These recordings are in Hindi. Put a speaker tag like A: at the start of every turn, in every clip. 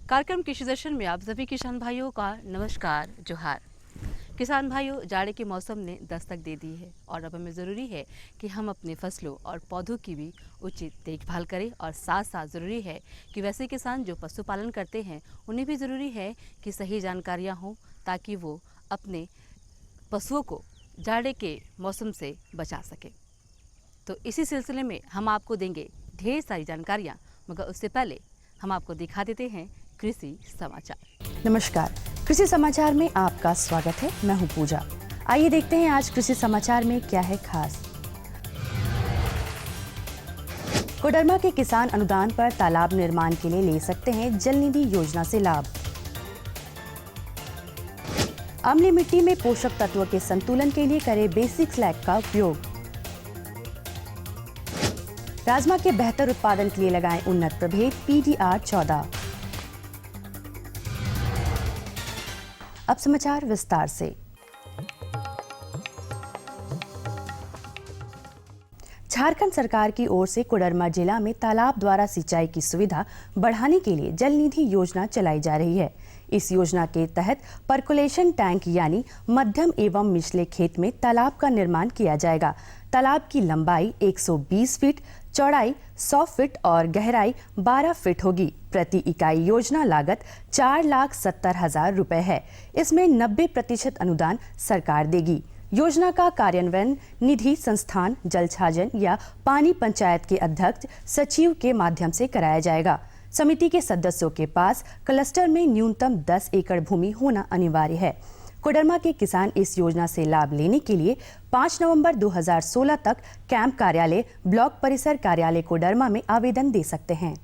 A: कार्यक्रम कृषि दर्शन में आप सभी किसान भाइयों का नमस्कार जोहार। किसान भाइयों, जाड़े के मौसम ने दस्तक दे दी है और अब हमें ज़रूरी है कि हम अपने फसलों और पौधों की भी उचित देखभाल करें और साथ साथ ज़रूरी है कि वैसे किसान जो पशुपालन करते हैं उन्हें भी ज़रूरी है कि सही जानकारियाँ हों ताकि वो अपने पशुओं को जाड़े के मौसम से बचा सकें। तो इसी सिलसिले में हम आपको देंगे ढेर सारी जानकारियाँ, मगर उससे पहले हम आपको दिखा देते हैं कृषि समाचार।
B: नमस्कार, कृषि समाचार में आपका स्वागत है। मैं हूं पूजा। आइए देखते हैं आज कृषि समाचार में क्या है खास। कोडरमा के किसान अनुदान पर तालाब निर्माण के लिए ले सकते हैं जल निधि योजना से लाभ। अम्लीय मिट्टी में पोषक तत्वों के संतुलन के लिए करें बेसिक स्लैग का उपयोग। राजमा के बेहतर उत्पादन के लिए लगाएं उन्नत प्रभेद PDR 14। अब समाचार विस्तार से। झारखंड सरकार की ओर से कोडरमा जिला में तालाब द्वारा सिंचाई की सुविधा बढ़ाने के लिए जल निधि योजना चलाई जा रही है। इस योजना के तहत पर्कुलेशन टैंक यानी मध्यम एवं निचले खेत में तालाब का निर्माण किया जाएगा। तालाब की लंबाई 120 फीट, चौड़ाई 100 फीट और गहराई 12 फीट होगी। प्रति इकाई योजना लागत 4,70,000 रुपए है। इसमें 90% अनुदान सरकार देगी। योजना का कार्यान्वयन निधि संस्थान, जल छाजन या पानी पंचायत के अध्यक्ष सचिव के माध्यम से कराया जाएगा। समिति के सदस्यों के पास क्लस्टर में न्यूनतम 10 एकड़ भूमि होना अनिवार्य है। कोडरमा के किसान इस योजना से लाभ लेने के लिए 5 नवंबर 2016 तक कैंप कार्यालय, ब्लॉक परिसर कार्यालय कोडरमा में आवेदन दे सकते हैं।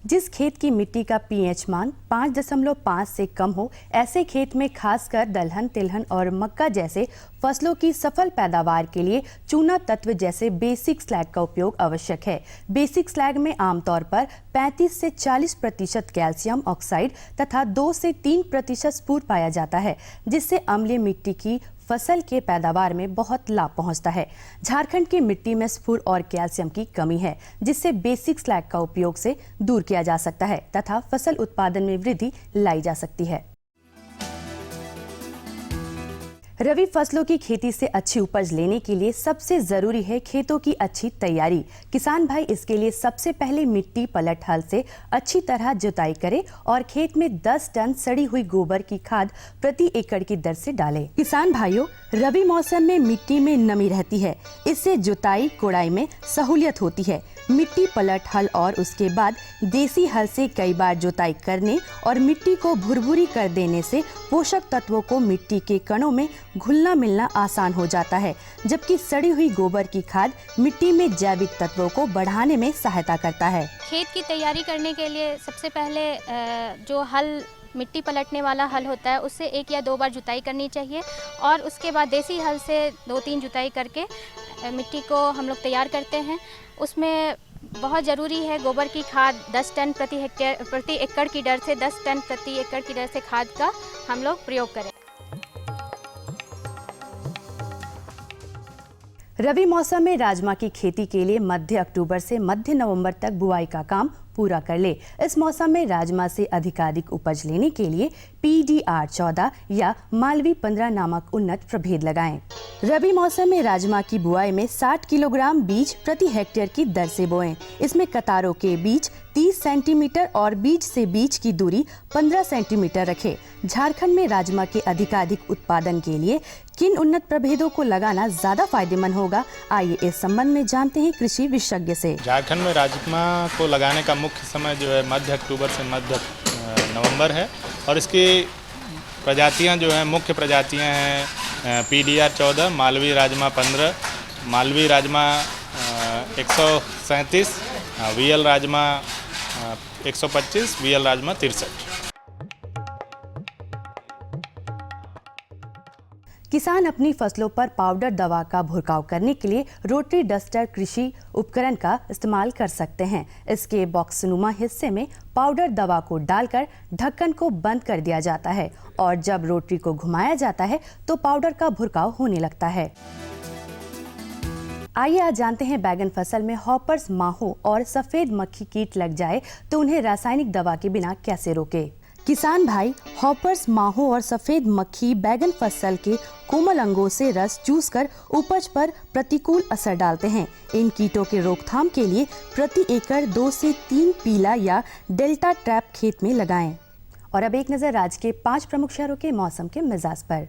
B: जिस खेत की मिट्टी का pH मान 5.5 से कम हो, ऐसे खेत में खासकर दलहन, तिलहन और मक्का जैसे फसलों की सफल पैदावार के लिए चूना तत्व जैसे बेसिक स्लैग का उपयोग आवश्यक है। बेसिक स्लैग में आमतौर पर 35 से 40% कैल्शियम ऑक्साइड तथा 2 से 3% स्फूर पाया जाता है, जिससे अम्लीय मिट्टी की फसल के पैदावार में बहुत लाभ पहुंचता है। झारखंड की मिट्टी में स्फूर और कैल्शियम की कमी है, जिससे बेसिक स्लैग का उपयोग से दूर किया जा सकता है तथा फसल उत्पादन में वृद्धि लाई जा सकती है। रबी फसलों की खेती से अच्छी उपज लेने के लिए सबसे जरूरी है खेतों की अच्छी तैयारी। किसान भाई इसके लिए सबसे पहले मिट्टी पलट हल से अच्छी तरह जुताई करें और खेत में 10 टन सड़ी हुई गोबर की खाद प्रति एकड़ की दर से डालें। किसान भाइयों, रबी मौसम में मिट्टी में नमी रहती है, इससे जुताई कोड़ाई में सहूलियत होती है। मिट्टी पलट हल और उसके बाद देसी हल से कई बार जुताई करने और मिट्टी को भुरभुरी कर देने से पोषक तत्वों को मिट्टी के कणों में घुलना मिलना आसान हो जाता है, जबकि सड़ी हुई गोबर की खाद मिट्टी में जैविक तत्वों को बढ़ाने में सहायता करता है।
C: खेत की तैयारी करने के लिए सबसे पहले जो हल मिट्टी पलटने वाला हल होता है उससे 1 या 2 बार जुताई करनी चाहिए और उसके बाद देसी हल से 2-3 जुताई करके मिट्टी को हम लोग तैयार करते हैं। उसमें बहुत ज़रूरी है गोबर की खाद 10 टन प्रति एकड़ की दर से 10 टन प्रति एकड़ की दर से खाद का हम लोग प्रयोग करें।
B: रबी मौसम में राजमा की खेती के लिए मध्य अक्टूबर से मध्य नवंबर तक बुआई का काम पूरा कर ले। इस मौसम में राजमा से अधिकाधिक उपज लेने के लिए PDR 14 या मालवी 15 नामक उन्नत प्रभेद लगाएं। रबी मौसम में राजमा की बुआई में 60 किलोग्राम बीज प्रति हेक्टेयर की दर से बोएं। इसमें कतारों के बीच 30 सेंटीमीटर और बीज से बीज की दूरी 15 सेंटीमीटर रखें। झारखंड में राजमा के अधिकाधिक उत्पादन के लिए किन उन्नत प्रभेदों को लगाना ज्यादा फायदेमंद होगा, आइए इस संबंध में जानते हैं कृषि विशेषज्ञ से।
D: झारखंड में राजमा को लगाने का मुख्य समय जो है मध्य अक्टूबर से मध्य नवंबर है और इसकी प्रजातियां जो हैं, मुख्य प्रजातियां हैं PDR 14, Malvi rajma 15, Malvi rajma 137, VL rajma 125, VL rajma 63।
B: किसान अपनी फसलों पर पाउडर दवा का छिड़काव करने के लिए रोटरी डस्टर कृषि उपकरण का इस्तेमाल कर सकते हैं। इसके बॉक्सनुमा हिस्से में पाउडर दवा को डालकर ढक्कन को बंद कर दिया जाता है और जब रोटरी को घुमाया जाता है तो पाउडर का छिड़काव होने लगता है। आइए आज जानते हैं बैगन फसल में हॉपर्स माहो और सफेद मक्खी कीट लग जाए तो उन्हें रासायनिक दवा के बिना कैसे रोके। किसान भाई हॉपर्स माहो और सफेद मक्खी बैगन फसल के कोमल अंगों से रस चूसकर उपज पर प्रतिकूल असर डालते हैं। इन कीटों के रोकथाम के लिए प्रति एकड़ 2 से 3 पीला या डेल्टा ट्रैप खेत में लगाएं। और अब एक नजर राज्य के 5 प्रमुख शहरों के मौसम के मिजाज पर।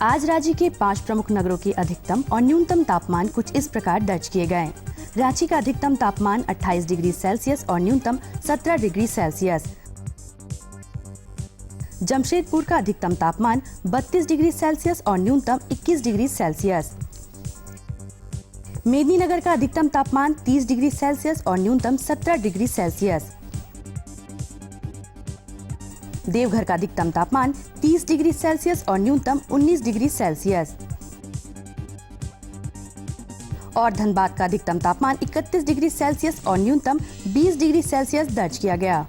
B: आज राज्य के 5 प्रमुख नगरों के अधिकतम और न्यूनतम तापमान कुछ इस प्रकार दर्ज किए गए। रांची का अधिकतम तापमान 28 डिग्री सेल्सियस और न्यूनतम 17 डिग्री सेल्सियस। जमशेदपुर का अधिकतम तापमान 32 डिग्री सेल्सियस और न्यूनतम 21 डिग्री सेल्सियस। मेदिनीनगर का अधिकतम तापमान 30 डिग्री सेल्सियस और न्यूनतम 17 डिग्री सेल्सियस। देवघर का अधिकतम तापमान 30 डिग्री सेल्सियस और न्यूनतम 19 डिग्री सेल्सियस और धनबाद का अधिकतम तापमान 31 डिग्री सेल्सियस और न्यूनतम 20 डिग्री सेल्सियस दर्ज किया गया।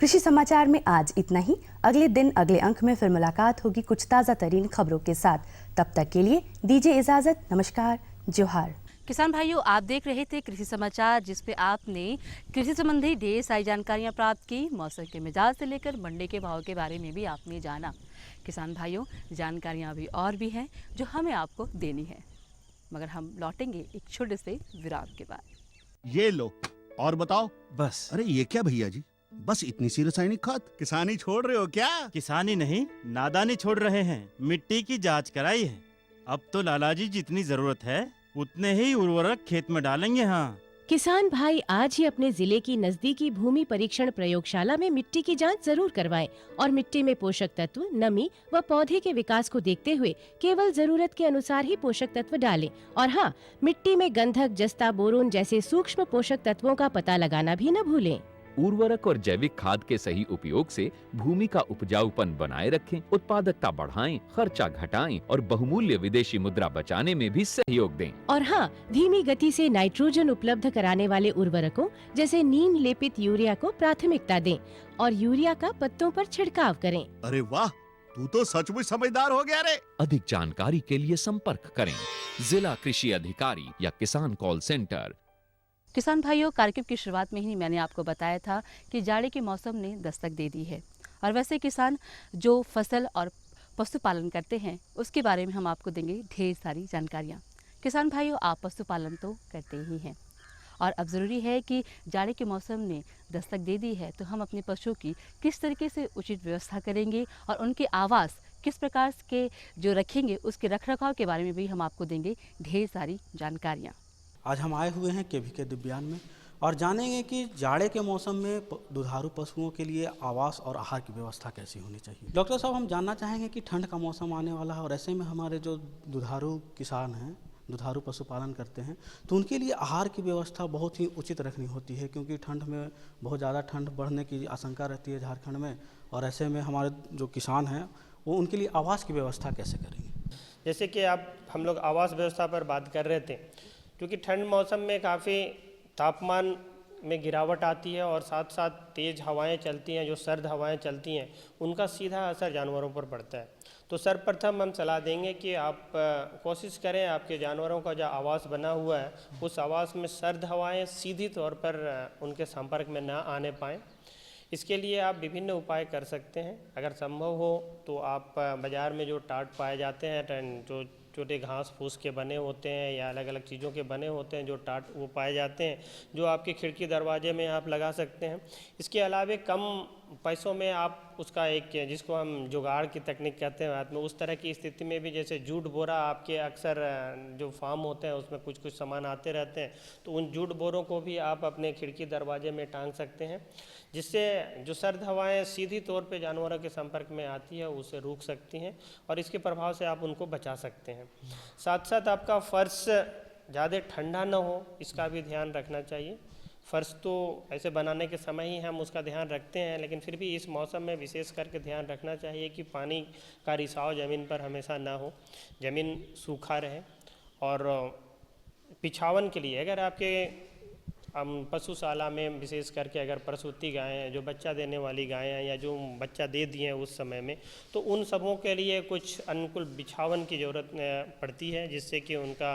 B: कृषि समाचार में आज इतना ही। अगले दिन अगले अंक में फिर मुलाकात होगी कुछ ताजा तरीन खबरों के साथ। तब तक के लिए दीजिए इजाजत। नमस्कार, जोहार।
A: किसान भाइयों, आप देख रहे थे कृषि समाचार, जिसपे आपने कृषि संबंधी ढेर सारी जानकारियां प्राप्त की। मौसम के मिजाज से लेकर मंडी के भाव के बारे में भी आपने जाना। किसान भाइयों, जानकारियां अभी और भी हैं जो हमें आपको देनी है, मगर हम लौटेंगे एक छोटे से विराम के बाद।
E: ये लो और बताओ।
F: बस।
E: अरे ये क्या भैया जी, बस इतनी सी रासायनिक खाद? किसानी छोड़ रहे हो क्या?
F: किसानी नहीं, नादानी छोड़ रहे हैं। मिट्टी की जांच कराई है। अब तो लालाजी जितनी जरूरत है उतने ही उर्वरक खेत में डालेंगे। हाँ
G: किसान भाई आज ही अपने जिले की नजदीकी भूमि परीक्षण प्रयोगशाला में मिट्टी की जांच जरूर करवाएं और मिट्टी में पोषक तत्व, नमी व पौधे के विकास को देखते हुए केवल जरूरत के अनुसार ही पोषक तत्व डालें। और हाँ, मिट्टी में गंधक, जस्ता, बोरोन जैसे सूक्ष्म पोषक तत्वों का पता लगाना भी न भूलें।
H: उर्वरक और जैविक खाद के सही उपयोग से भूमि का उपजाऊपन बनाए रखें, उत्पादकता बढ़ाएं, खर्चा घटाएं और बहुमूल्य विदेशी मुद्रा बचाने में भी सहयोग दें।
G: और हाँ, धीमी गति से नाइट्रोजन उपलब्ध कराने वाले उर्वरकों जैसे नीम लेपित यूरिया को प्राथमिकता दें और यूरिया का पत्तों पर छिड़काव करें।
E: अरे वाह, तू तो सचमुच समझदार हो गया रे।
H: अधिक जानकारी के लिए संपर्क करें जिला कृषि अधिकारी या किसान कॉल सेंटर।
A: किसान भाइयों, कार्यक्रम की शुरुआत में ही मैंने आपको बताया था कि जाड़े के मौसम ने दस्तक दे दी है और वैसे किसान जो फसल और पशुपालन करते हैं उसके बारे में हम आपको देंगे ढेर सारी जानकारियाँ। किसान भाइयों, आप पशुपालन तो करते ही हैं और अब ज़रूरी है कि जाड़े के मौसम ने दस्तक दे दी है तो हम अपने पशुओं की किस तरीके से उचित व्यवस्था करेंगे और उनके आवास किस प्रकार के जो रखेंगे उसके रखरखाव के बारे में भी हम आपको देंगे ढेर सारी जानकारियाँ।
I: आज हम आए हुए हैं केवीके दिव्यान में और जानेंगे कि जाड़े के मौसम में दुधारू पशुओं के लिए आवास और आहार की व्यवस्था कैसी होनी चाहिए। डॉक्टर साहब, हम जानना चाहेंगे कि ठंड का मौसम आने वाला है और ऐसे में हमारे जो दुधारू किसान हैं, दुधारू पशुपालन करते हैं, तो उनके लिए आहार की व्यवस्था बहुत ही उचित रखनी होती है, क्योंकि ठंड में बहुत ज़्यादा ठंड बढ़ने की आशंका रहती है झारखंड में। और ऐसे में हमारे जो किसान हैं वो उनके लिए आवास की व्यवस्था कैसे करेंगे।
J: जैसे कि हम लोग आवास व्यवस्था पर बात कर रहे थे, क्योंकि ठंड मौसम में काफ़ी तापमान में गिरावट आती है और साथ साथ तेज़ हवाएं चलती हैं, जो सर्द हवाएं चलती हैं उनका सीधा असर जानवरों पर पड़ता है। तो सर्वप्रथम हम सलाह देंगे कि आप कोशिश करें आपके जानवरों का जो आवास बना हुआ है उस आवास में सर्द हवाएं सीधी तौर पर उनके संपर्क में ना आने पाएँ। इसके लिए आप विभिन्न उपाय कर सकते हैं। अगर संभव हो तो आप बाज़ार में जो टाट पाए जाते हैं, जो छोटे घास फूस के बने होते हैं या अलग अलग चीज़ों के बने होते हैं, जो टाट वो पाए जाते हैं, जो आपके खिड़की दरवाजे में आप लगा सकते हैं। इसके अलावा कम पैसों में आप उसका एक, जिसको हम जुगाड़ की तकनीक कहते हैं बाद में, उस तरह की स्थिति में भी, जैसे जूट बोरा आपके अक्सर जो फार्म होते हैं उसमें कुछ कुछ सामान आते रहते हैं, तो उन जूट बोरों को भी आप अपने खिड़की दरवाजे में टांग सकते हैं, जिससे जो सर्द हवाएं सीधी तौर पे जानवरों के संपर्क में आती है उसे रोक सकती हैं और इसके प्रभाव से आप उनको बचा सकते हैं। साथ साथ आपका फर्श ज़्यादा ठंडा ना हो, इसका भी ध्यान रखना चाहिए। फर्श तो ऐसे बनाने के समय ही हम उसका ध्यान रखते हैं, लेकिन फिर भी इस मौसम में विशेष करके ध्यान रखना चाहिए कि पानी का रिसाव ज़मीन पर हमेशा ना हो, ज़मीन सूखा रहे। और पिछावन के लिए अगर आपके पशुशाला में विशेष करके अगर प्रसूति गायें हैं, जो बच्चा देने वाली गायें हैं या जो बच्चा दे दिए हैं उस समय में, तो उन सबों के लिए कुछ अनुकूल बिछावन की ज़रूरत पड़ती है, जिससे कि उनका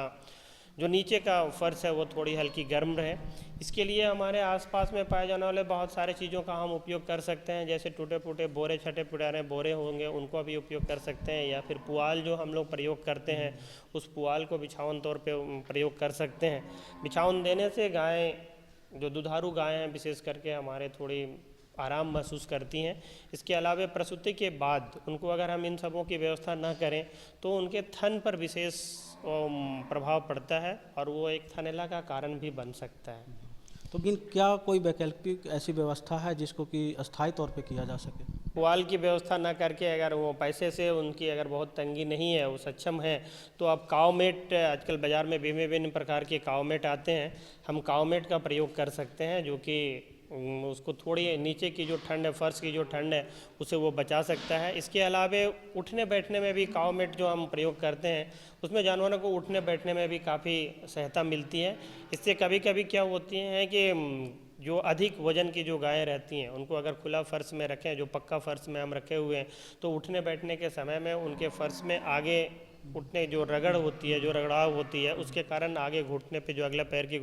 J: जो नीचे का फर्श है वो थोड़ी हल्की गर्म रहे। इसके लिए हमारे आसपास में पाए जाने वाले बहुत सारे चीज़ों का हम उपयोग कर सकते हैं, जैसे टूटे फूटे बोरे, छटे पुराने बोरे होंगे उनको भी उपयोग कर सकते हैं, या फिर पुआल जो हम लोग प्रयोग करते हैं उस पुआल को बिछावन तौर पे प्रयोग कर सकते हैं। बिछावन देने से गायें, जो दुधारू गायें हैं विशेष करके, हमारे थोड़ी आराम महसूस करती हैं। इसके अलावा प्रसूति के बाद उनको अगर हम इन सबों की व्यवस्था ना करें तो उनके थन पर विशेष प्रभाव पड़ता है और वो एक थनैला का कारण भी बन सकता है।
I: तो क्या कोई वैकल्पिक ऐसी व्यवस्था है जिसको कि अस्थायी तौर पे किया जा सके?
J: पुआल की व्यवस्था ना करके अगर वो पैसे से उनकी अगर बहुत तंगी नहीं है, वो सक्षम है, तो आप कावमेट, आजकल बाज़ार में विभिन्न प्रकार के कावमेट आते हैं, हम कावमेट का प्रयोग कर सकते हैं, जो कि उसको थोड़ी नीचे की जो ठंड है, फर्श की जो ठंड है, उसे वो बचा सकता है। इसके अलावा उठने बैठने में भी कावमेट जो हम प्रयोग करते हैं उसमें जानवरों को उठने बैठने में भी काफ़ी सहायता मिलती है। इससे कभी कभी क्या होती है कि जो अधिक वजन की जो गायें रहती हैं उनको अगर खुला फर्श में रखें, जो पक्का फर्श में हम रखे हुए हैं, तो उठने बैठने के समय में उनके फर्श में आगे उठने जो रगड़ होती है, जो रगड़ाव होती है, उसके कारण आगे घुटने पे जो अगला पैर की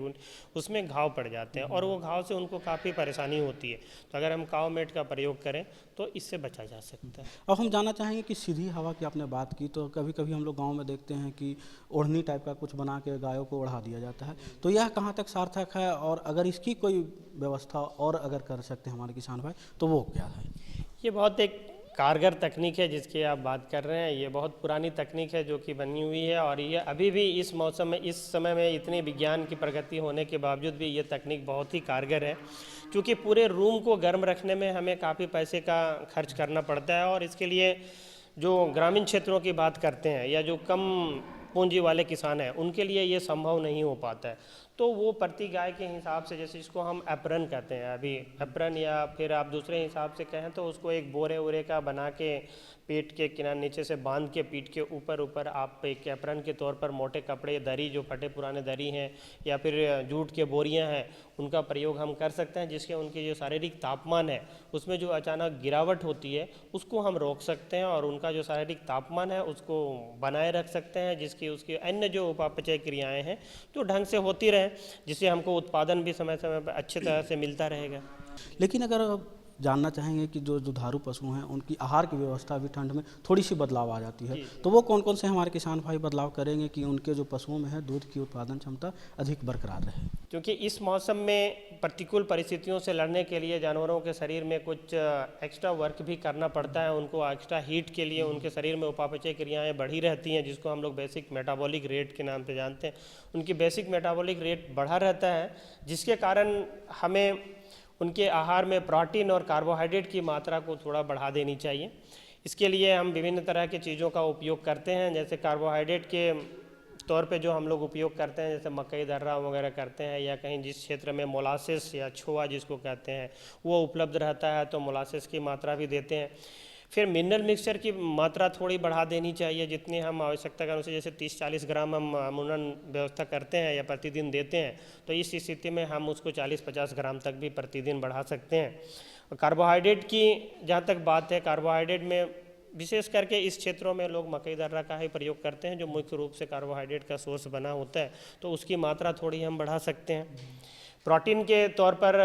J: उसमें घाव पड़ जाते हैं और वो घाव से उनको काफ़ी परेशानी होती है। तो अगर हम कावमेट का प्रयोग करें तो इससे बचा जा सकता है।
I: अब हम जानना चाहेंगे कि सीधी हवा की आपने बात की, तो कभी कभी हम लोग गांव में देखते हैं कि ओढ़नी टाइप का कुछ बना के गायों को ओढ़ा दिया जाता है, तो यह कहाँ तक सार्थक है, और अगर इसकी कोई व्यवस्था और अगर कर सकते हैं हमारे किसान भाई तो वो क्या है?
J: ये बहुत एक कारगर तकनीक है जिसकी आप बात कर रहे हैं। ये बहुत पुरानी तकनीक है जो कि बनी हुई है और ये अभी भी इस मौसम में, इस समय में इतनी विज्ञान की प्रगति होने के बावजूद भी ये तकनीक बहुत ही कारगर है, क्योंकि पूरे रूम को गर्म रखने में हमें काफ़ी पैसे का खर्च करना पड़ता है और इसके लिए जो ग्रामीण क्षेत्रों की बात करते हैं या जो कम पूंजी वाले किसान हैं उनके लिए ये संभव नहीं हो पाता है। तो वो प्रति गाय के हिसाब से, जैसे इसको हम एप्रन कहते हैं, अभी एप्रन या फिर आप दूसरे हिसाब से कहें तो उसको एक बोरे वोरे का बना के पेट के किनारे नीचे से बांध के पीठ के ऊपर आप एक एप्रन के तौर पर मोटे कपड़े, दरी, जो फटे पुराने दरी हैं या फिर जूट के बोरियां हैं, उनका प्रयोग हम कर सकते हैं, जिसके उनके जो शारीरिक तापमान है उसमें जो अचानक गिरावट होती है उसको हम रोक सकते हैं और उनका जो शारीरिक तापमान है उसको बनाए रख सकते हैं, जिसकी उसकी अन्य जो उपापचय क्रियाएँ हैं जो ढंग से होती रहें, जिससे हमको उत्पादन भी समय समय पर अच्छी तरह से मिलता रहेगा।
I: लेकिन अगर जानना चाहेंगे कि जो दुधारू पशु हैं उनकी आहार की व्यवस्था भी ठंड में थोड़ी सी बदलाव आ जाती है, तो वो कौन कौन से हमारे किसान भाई बदलाव करेंगे कि उनके जो पशुओं में है दूध की उत्पादन क्षमता अधिक बरकरार रहे?
J: क्योंकि इस मौसम में प्रतिकूल परिस्थितियों से लड़ने के लिए जानवरों के शरीर में कुछ एक्स्ट्रा वर्क भी करना पड़ता है, उनको एक्स्ट्रा हीट के लिए उनके शरीर में उपापचय क्रियाएँ बढ़ी रहती हैं, जिसको हम लोग बेसिक मेटाबॉलिक रेट के नाम से जानते हैं। उनकी बेसिक मेटाबॉलिक रेट बढ़ा रहता है, जिसके कारण हमें उनके आहार में प्रोटीन और कार्बोहाइड्रेट की मात्रा को थोड़ा बढ़ा देनी चाहिए। इसके लिए हम विभिन्न तरह की चीज़ों का उपयोग करते हैं, जैसे कार्बोहाइड्रेट के तौर पे जो हम लोग उपयोग करते हैं, जैसे मकई दर्रा वगैरह करते हैं, या कहीं जिस क्षेत्र में मोलासेस या छोआ जिसको कहते हैं वो उपलब्ध रहता है तो मोलासेस की मात्रा भी देते हैं। फिर मिनरल मिक्सचर की मात्रा थोड़ी बढ़ा देनी चाहिए, जितनी हम आवश्यकता के अनुसार, जैसे 30-40 ग्राम हम अमूमन व्यवस्था करते हैं या प्रतिदिन देते हैं, तो इस स्थिति में हम उसको 40-50 ग्राम तक भी प्रतिदिन बढ़ा सकते हैं। कार्बोहाइड्रेट की जहाँ तक बात है, कार्बोहाइड्रेट में विशेष करके इस क्षेत्रों में लोग मकई दर्रा का ही प्रयोग करते हैं, जो मुख्य रूप से कार्बोहाइड्रेट का सोर्स बना होता है, तो उसकी मात्रा थोड़ी हम बढ़ा सकते हैं। प्रोटीन के तौर पर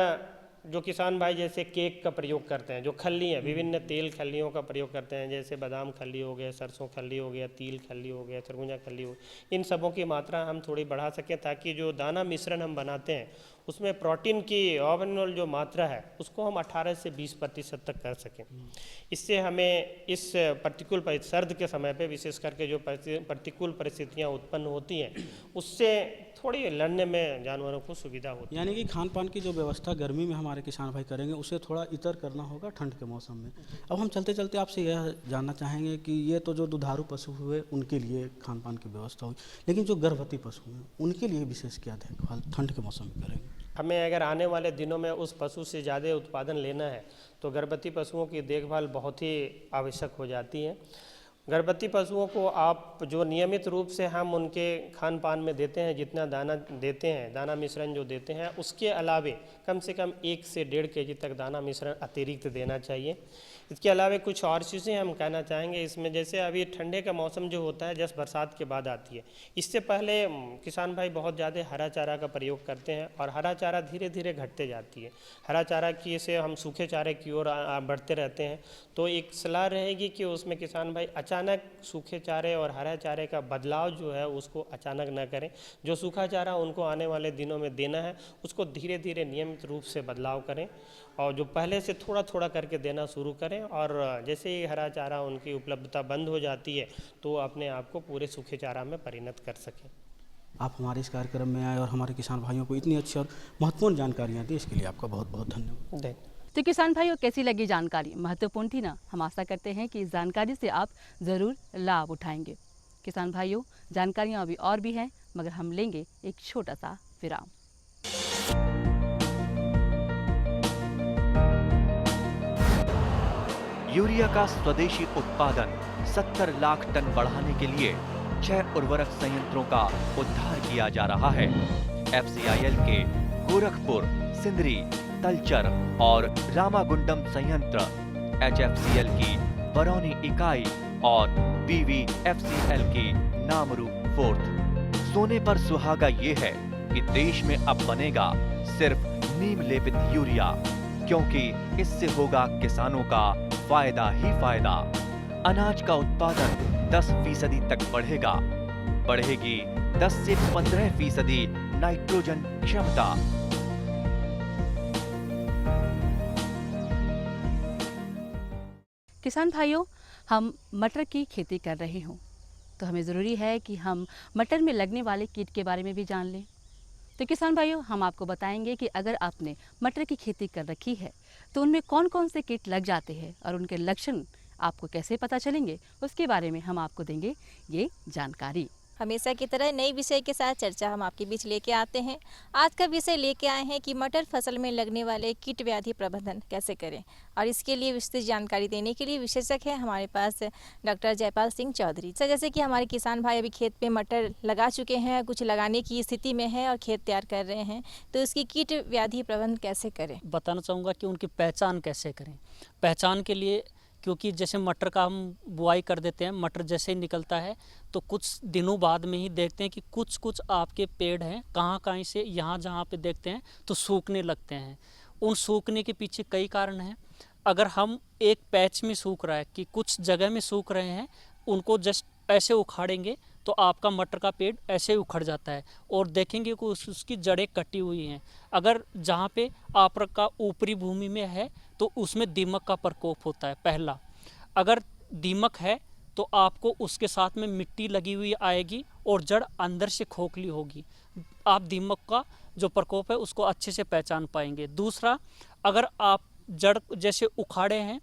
J: जो किसान भाई जैसे केक का प्रयोग करते हैं, जो खल्ली है, विभिन्न तेल खल्लियों का प्रयोग करते हैं, जैसे बादाम खल्ली हो गया, सरसों खल्ली हो गया, तिल खल्ली हो गया, खरबूजा खल्ली हो गया, इन सबों की मात्रा हम थोड़ी बढ़ा सकें, ताकि जो दाना मिश्रण हम बनाते हैं उसमें प्रोटीन की ओवरऑल जो मात्रा है उसको हम 18 से 20% तक कर सकें। इससे हमें इस प्रतिकूल सर्द के समय पे विशेष करके जो प्रतिकूल परिस्थितियाँ उत्पन्न होती हैं उससे थोड़ी लड़ने में जानवरों को सुविधा होती है।
I: यानी कि खान पान की जो व्यवस्था गर्मी में हमारे किसान भाई करेंगे उसे थोड़ा इतर करना होगा ठंड के मौसम में। अब हम चलते चलते आपसे यह जानना चाहेंगे कि ये तो जो दुधारू पशु हुए उनके लिए खान पान की व्यवस्था हुई, लेकिन जो गर्भवती पशु हैं उनके लिए विशेष क्या देखभाल ठंड के मौसम में करेंगे?
J: हमें अगर आने वाले दिनों में उस पशु से ज़्यादा उत्पादन लेना है तो गर्भवती पशुओं की देखभाल बहुत ही आवश्यक हो जाती है। गर्भवती पशुओं को आप जो नियमित रूप से हम उनके खान पान में देते हैं, जितना दाना देते हैं, दाना मिश्रण जो देते हैं, उसके अलावे कम से कम 1 से 1.5 kg तक दाना मिश्रण अतिरिक्त देना चाहिए। इसके अलावा कुछ और चीज़ें हम कहना चाहेंगे इसमें, जैसे अभी ठंडे का मौसम जो होता है जस्ट बरसात के बाद आती है, इससे पहले किसान भाई बहुत ज़्यादा हरा चारा का प्रयोग करते हैं और हरा चारा धीरे धीरे घटते जाती है। हरा चारा की से हम सूखे चारे की ओर बढ़ते रहते हैं। तो एक सलाह रहेगी कि उसमें किसान भाई अचानक सूखे चारे और हरा चारे का बदलाव जो है उसको अचानक न करें। जो सूखा चारा उनको आने वाले दिनों में देना है उसको धीरे धीरे नियमित रूप से बदलाव करें और जो पहले से थोड़ा थोड़ा करके देना शुरू करें, और जैसे ही हरा चारा उनकी उपलब्धता बंद हो जाती है तो अपने आप को पूरे सूखे चारा में परिणत कर सकें।
I: आप हमारे इस कार्यक्रम में आए और हमारे किसान भाइयों को इतनी अच्छी और महत्वपूर्ण जानकारियाँ दी, इसके लिए आपका बहुत बहुत धन्यवाद।
A: तो किसान भाइयों, कैसी लगी जानकारी? महत्वपूर्ण थी ना? हम आशा करते हैं कि इस जानकारी से आप ज़रूर लाभ उठाएंगे। किसान भाइयों, जानकारियाँ अभी और भी हैं, मगर हम लेंगे एक छोटा सा विराम।
K: यूरिया का स्वदेशी उत्पादन 70 लाख टन बढ़ाने के लिए 6 उर्वरक संयंत्रों का उद्धार किया जा रहा है। FCIL के गोरखपुर, सिंदरी, तलचर और रामागुंडम संयंत्र, HFCL की बरौनी इकाई और BVFCL की नामरू फोर्थ। सोने पर सुहागा ये है कि देश में अब बनेगा सिर्फ नीम लेपित यूरिया, क्योंकि इससे होगा किसानों का फायदा ही फायदा। अनाज का उत्पादन 10% तक बढ़ेगा। बढ़ेगी 10 से 15% नाइट्रोजन क्षमता।
A: किसान भाइयों, हम मटर की खेती कर रहे हों तो हमें ज़रूरी है कि हम मटर में लगने वाले कीट के बारे में भी जान लें। तो किसान भाइयों, हम आपको बताएंगे कि अगर आपने मटर की खेती कर रखी है तो उनमें कौन कौन से कीट लग जाते हैं और उनके लक्षण आपको कैसे पता चलेंगे, उसके बारे में हम आपको देंगे ये जानकारी।
L: हमेशा की तरह नई विषय के साथ चर्चा हम आपके बीच लेके आते हैं। आज का विषय लेके आए हैं कि मटर फसल में लगने वाले कीट व्याधि प्रबंधन कैसे करें, और इसके लिए विस्तृत जानकारी देने के लिए विशेषज्ञ है हमारे पास डॉक्टर जयपाल सिंह चौधरी। सर, जैसे कि हमारे किसान भाई अभी खेत में मटर लगा चुके हैं, कुछ लगाने की स्थिति में है और खेत तैयार कर रहे हैं, तो इसकी कीट व्याधि प्रबंधन कैसे करें?
M: बताना चाहूँगा कि उनकी पहचान कैसे करें। पहचान के लिए, क्योंकि जैसे मटर का हम बुआई कर देते हैं, मटर जैसे ही निकलता है तो कुछ दिनों बाद में ही देखते हैं कि कुछ आपके पेड़ हैं कहाँ से यहाँ जहाँ पे देखते हैं तो सूखने लगते हैं। उन सूखने के पीछे कई कारण हैं। अगर हम एक पैच में सूख रहा है कि कुछ जगह में सूख रहे हैं, उनको जस्ट ऐसे उखाड़ेंगे तो आपका मटर का पेड़ ऐसे ही उखड़ जाता है और देखेंगे कि उसकी जड़ें कटी हुई हैं। अगर जहाँ पे आपका ऊपरी भूमि में है तो उसमें दीमक का प्रकोप होता है। पहला, अगर दीमक है तो आपको उसके साथ में मिट्टी लगी हुई आएगी और जड़ अंदर से खोखली होगी। आप दीमक का जो प्रकोप है उसको अच्छे से पहचान पाएंगे। दूसरा, अगर आप जड़ जैसे उखाड़े हैं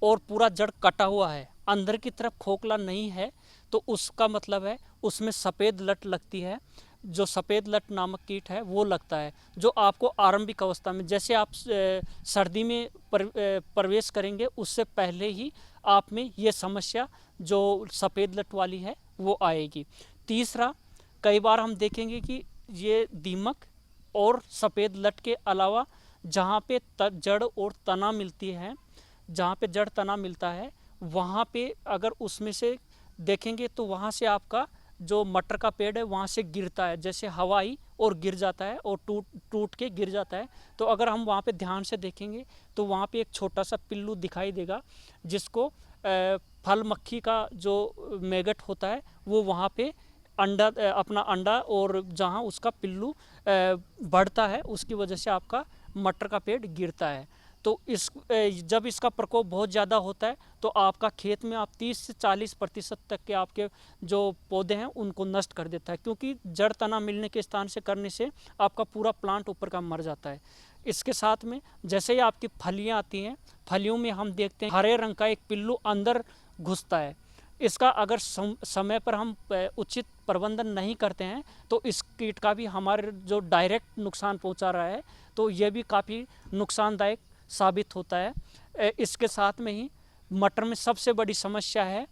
M: और पूरा जड़ कटा हुआ है, अंदर की तरफ खोखला नहीं है, तो उसका मतलब है उसमें सफ़ेद लट लगती है। जो सफ़ेद लट नामक कीट है वो लगता है, जो आपको आरंभिक अवस्था में, जैसे आप सर्दी में प्रवेश करेंगे उससे पहले ही आप में ये समस्या जो सफ़ेद लट वाली है वो आएगी। तीसरा, कई बार हम देखेंगे कि ये दीमक और सफ़ेद लट के अलावा जहाँ पे जड़ और तना मिलती है, जहाँ पे जड़ तना मिलता है वहाँ पे अगर उसमें से देखेंगे तो वहाँ से आपका जो मटर का पेड़ है वहाँ से गिरता है, जैसे हवाई और गिर जाता है और टूट के गिर जाता है। तो अगर हम वहाँ पे ध्यान से देखेंगे तो वहाँ पे एक छोटा सा पिल्लू दिखाई देगा, जिसको फल मक्खी का जो मैगट होता है वो वहाँ पे अंडा, अपना अंडा, और जहाँ उसका पिल्लू बढ़ता है उसकी वजह से आपका मटर का पेड़ गिरता है। तो जब इसका प्रकोप बहुत ज़्यादा होता है तो आपका खेत में आप 30 से 40% तक के आपके जो पौधे हैं उनको नष्ट कर देता है, क्योंकि जड़ तना मिलने के स्थान से करने से आपका पूरा प्लांट ऊपर का मर जाता है। इसके साथ में जैसे ही आपकी फलियां आती हैं, फलियों में हम देखते हैं हरे रंग का एक पिल्लू अंदर घुसता है। इसका अगर समय पर हम उचित प्रबंधन नहीं करते हैं तो इस कीट का भी हमारे जो डायरेक्ट नुकसान पहुंचा रहा है, तो यह भी काफ़ी नुकसानदायक साबित होता है। इसके साथ में ही मटर में सबसे बड़ी समस्या है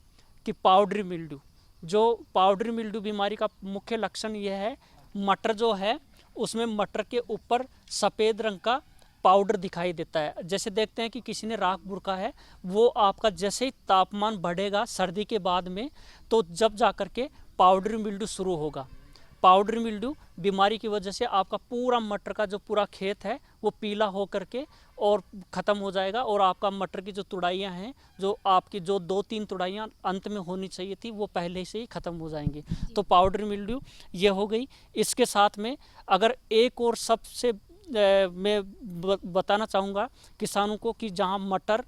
M: कि पाउडरी मिल्ड्यू। जो पाउडरी मिल्ड्यू बीमारी का मुख्य लक्षण यह है, मटर जो है उसमें मटर के ऊपर सफ़ेद रंग का पाउडर दिखाई देता है। जैसे देखते हैं कि किसी ने राख बुरका है, वो आपका जैसे ही तापमान बढ़ेगा सर्दी के बाद में, तो जब जा कर के पाउडरी मिल्ड्यू शुरू होगा। पाउडरी मिल्ड्यू बीमारी की वजह से आपका पूरा मटर का जो पूरा खेत है वो पीला हो करके और ख़त्म हो जाएगा, और आपका मटर की जो तुड़ाइयाँ हैं, जो आपकी जो 2-3 तुड़ाइयाँ अंत में होनी चाहिए थी, वो पहले से ही ख़त्म हो जाएंगी। तो पाउडरी मिल्ड्यू ये हो गई। इसके साथ में अगर एक और सबसे मैं बताना चाहूँगा किसानों को कि जहाँ मटर,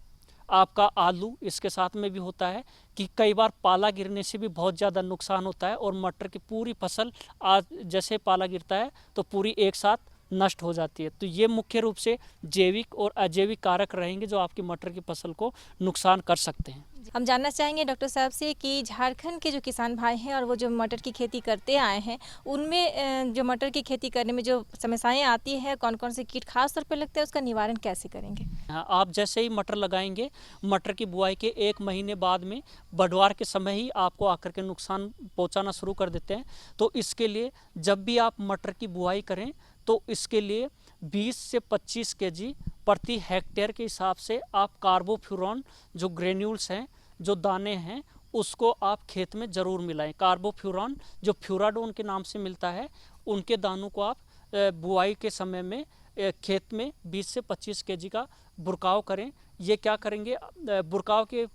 M: आपका आलू इसके साथ में भी होता है कि कई बार पाला गिरने से भी बहुत ज़्यादा नुकसान होता है, और मटर की पूरी फसल आज जैसे पाला गिरता है तो पूरी एक साथ नष्ट हो जाती है। तो ये मुख्य रूप से जैविक और अजैविक कारक रहेंगे जो आपकी मटर की फसल को नुकसान कर सकते हैं।
L: हम जानना चाहेंगे डॉक्टर साहब से कि झारखंड के जो किसान भाई हैं और वो जो मटर की खेती करते आए हैं, उनमें जो मटर की खेती करने में जो समस्याएं आती है, कौन कौन से कीट खास तौर पर लगते हैं, उसका निवारण कैसे करेंगे?
M: आप जैसे ही मटर लगाएंगे, मटर की बुआई के 1 महीने बाद में बढवार के समय ही आपको आकर के नुकसान पहुंचाना शुरू कर देते हैं। तो इसके लिए जब भी आप मटर की बुआई करें तो इसके लिए 20 से 25 केजी प्रति हेक्टेयर के हिसाब से आप कार्बोफ्यूरॉन जो ग्रेन्यूल्स हैं, जो दाने हैं, उसको आप खेत में ज़रूर मिलाएं। कार्बोफ्यूरॉन जो फ्यूराडोन के नाम से मिलता है, उनके दानों को आप बुआई के समय में खेत में 20 से 25 केजी का बुरकाव करें। ये क्या करेंगे, बुरकाव के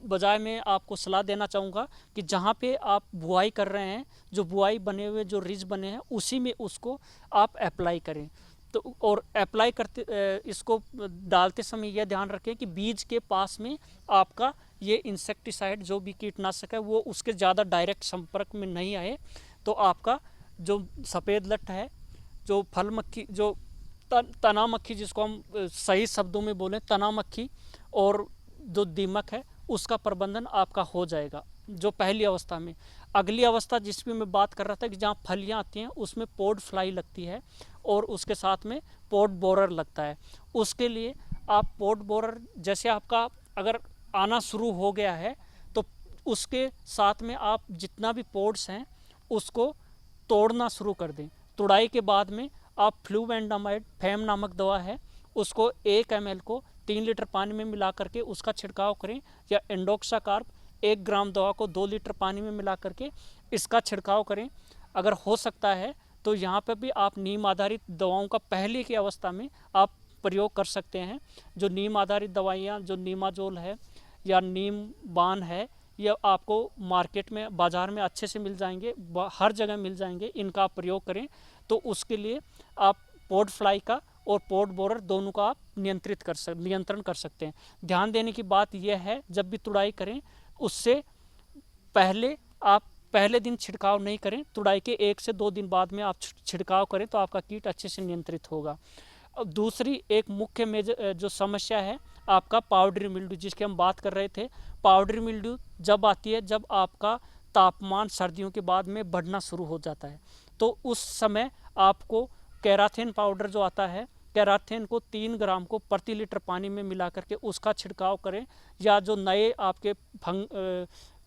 M: बजाय में आपको सलाह देना चाहूँगा कि जहाँ पे आप बुआई कर रहे हैं, जो बुआई बने हुए जो रिज बने हैं, उसी में उसको आप अप्लाई करें। तो और अप्लाई करते इसको डालते समय यह ध्यान रखें कि बीज के पास में आपका ये इंसेक्टिसाइड जो भी कीटनाशक है वो उसके ज़्यादा डायरेक्ट संपर्क में नहीं आए। तो आपका जो सफ़ेद लट्ठ है, जो फल मक्खी, जो तना मक्खी जिसको हम सही शब्दों में बोलें तना मक्खी, और जो दीमक है, उसका प्रबंधन आपका हो जाएगा जो पहली अवस्था में। अगली अवस्था जिसमें मैं बात कर रहा था कि जहाँ फलियाँ आती हैं उसमें पोड फ्लाई लगती है और उसके साथ में पोड बोरर लगता है। उसके लिए आप पोड बोरर जैसे आपका अगर आना शुरू हो गया है तो उसके साथ में आप जितना भी पोड्स हैं उसको तोड़ना शुरू कर दें। तुड़ाई के बाद में आप फ्लूवेंडामाइड फैम नामक दवा है, उसको 1 ml को 3 लीटर पानी में मिला करके उसका छिड़काव करें, या एंडोक्साकार्प 1 ग्राम दवा को 2 लीटर पानी में मिला करके इसका छिड़काव करें। अगर हो सकता है तो यहाँ पर भी आप नीम आधारित दवाओं का पहले की अवस्था में आप प्रयोग कर सकते हैं। जो नीम आधारित दवाइयाँ, जो नीमाजोल है या नीम बान है, यह आपको मार्केट में, बाज़ार में अच्छे से मिल जाएंगे, हर जगह मिल जाएंगे। इनका आप प्रयोग करें तो उसके लिए आप पोड फ्लाई का और पोड बोरर दोनों का आप नियंत्रण कर सकते हैं। ध्यान देने की बात यह है, जब भी तुड़ाई करें उससे पहले आप पहले दिन छिड़काव नहीं करें, तुड़ाई के 1 से 2 दिन बाद में आप छिड़काव करें तो आपका कीट अच्छे से नियंत्रित होगा। दूसरी एक मुख्य जो समस्या है आपका पाउडरी मिल्ड्यू, जिसकी हम बात कर रहे थे। पाउडरी मिल्ड्यू जब आती है जब आपका तापमान सर्दियों के बाद में बढ़ना शुरू हो जाता है, तो उस समय आपको कैराथेन पाउडर जो आता है, कैराथेन को 3 ग्राम को प्रति लीटर पानी में मिला करके उसका छिड़काव करें, या जो नए आपके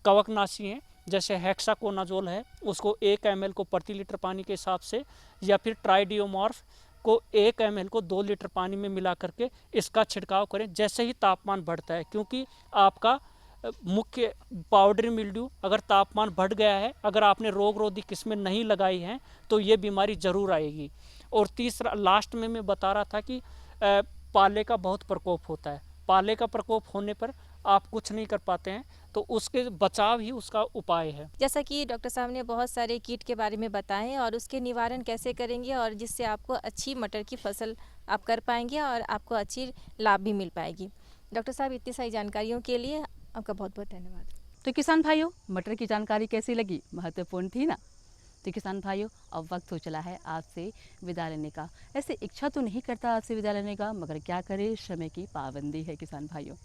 M: कवकनाशी हैं जैसे हेक्साकोनाजोल है उसको 1 ml को प्रति लीटर पानी के हिसाब से, या फिर ट्राइडियोमॉर्फ को 1 ml को 2 लीटर पानी में मिला करके इसका छिड़काव करें जैसे ही तापमान बढ़ता है। क्योंकि आपका मुख्य पाउडरी मिल्ड्यू अगर तापमान बढ़ गया है, अगर आपने रोगरोधी किस्में नहीं लगाई हैं तो ये बीमारी ज़रूर आएगी। और तीसरा लास्ट में मैं बता रहा था कि पाले का बहुत प्रकोप होता है। पाले का प्रकोप होने पर आप कुछ नहीं कर पाते हैं, तो उसके बचाव ही उसका उपाय है।
L: जैसा कि डॉक्टर साहब ने बहुत सारे कीट के बारे में बताएं और उसके निवारण कैसे करेंगे, और जिससे आपको अच्छी मटर की फसल आप कर पाएंगे और आपको अच्छी लाभ भी मिल पाएगी। डॉक्टर साहब, इतनी सारी जानकारियों के लिए आपका बहुत बहुत धन्यवाद।
A: तो किसान भाइयों, मटर की जानकारी कैसी लगी? महत्वपूर्ण थी ना? तो किसान भाइयों, अब वक्त हो चला है आपसे विदा लेने का। ऐसे इच्छा तो नहीं करता आपसे विदा लेने का, मगर क्या करें, समय की पाबंदी है किसान भाइयों।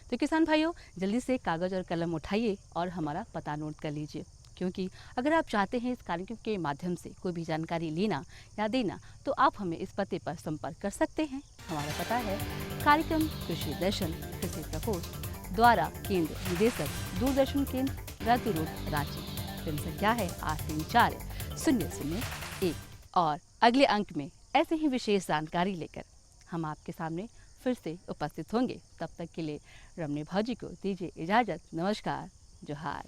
A: तो किसान भाइयों, जल्दी से कागज़ और कलम उठाइए और हमारा पता नोट कर लीजिए, क्योंकि अगर आप चाहते हैं इस कार्यक्रम के माध्यम से कोई भी जानकारी लेना या देना तो आप हमें इस पते पर संपर्क कर सकते हैं। हमारा पता है कार्यक्रम कृषि दर्शन, कृषि प्रकोष्ठ, द्वारा केंद्र निदेशक, दूरदर्शन केंद्र, रैतू रोड, रांची। फिल्म संख्या है 834001। और अगले अंक में ऐसे ही विशेष जानकारी लेकर हम आपके सामने फिर से उपस्थित होंगे। तब तक के लिए रमनी भौजी को दीजिए इजाजत। नमस्कार, जोहार।